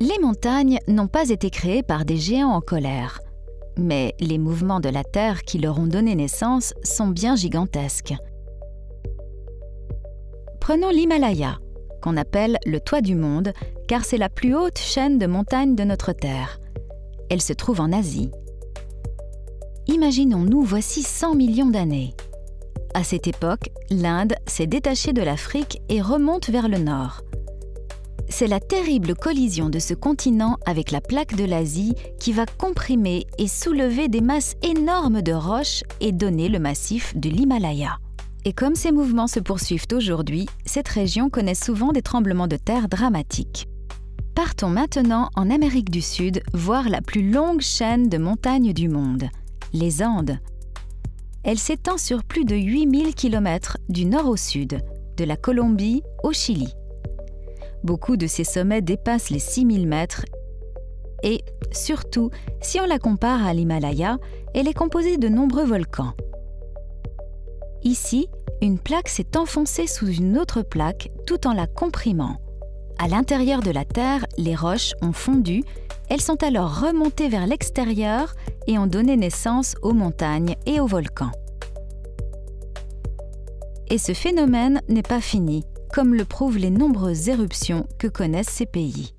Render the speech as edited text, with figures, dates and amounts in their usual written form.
Les montagnes n'ont pas été créées par des géants en colère, mais les mouvements de la Terre qui leur ont donné naissance sont bien gigantesques. Prenons l'Himalaya, qu'on appelle le toit du monde, car c'est la plus haute chaîne de montagnes de notre Terre. Elle se trouve en Asie. Imaginons-nous voici 100 millions d'années. À cette époque, l'Inde s'est détachée de l'Afrique et remonte vers le nord. C'est la terrible collision de ce continent avec la plaque de l'Asie qui va comprimer et soulever des masses énormes de roches et donner le massif de l'Himalaya. Et comme ces mouvements se poursuivent aujourd'hui, cette région connaît souvent des tremblements de terre dramatiques. Partons maintenant en Amérique du Sud voir la plus longue chaîne de montagnes du monde, les Andes. Elle s'étend sur plus de 8000 km du nord au sud, de la Colombie au Chili. Beaucoup de ces sommets dépassent les 6000 mètres et, surtout, si on la compare à l'Himalaya, elle est composée de nombreux volcans. Ici, une plaque s'est enfoncée sous une autre plaque tout en la comprimant. À l'intérieur de la Terre, les roches ont fondu, elles sont alors remontées vers l'extérieur et ont donné naissance aux montagnes et aux volcans. Et ce phénomène n'est pas fini, comme le prouvent les nombreuses éruptions que connaissent ces pays.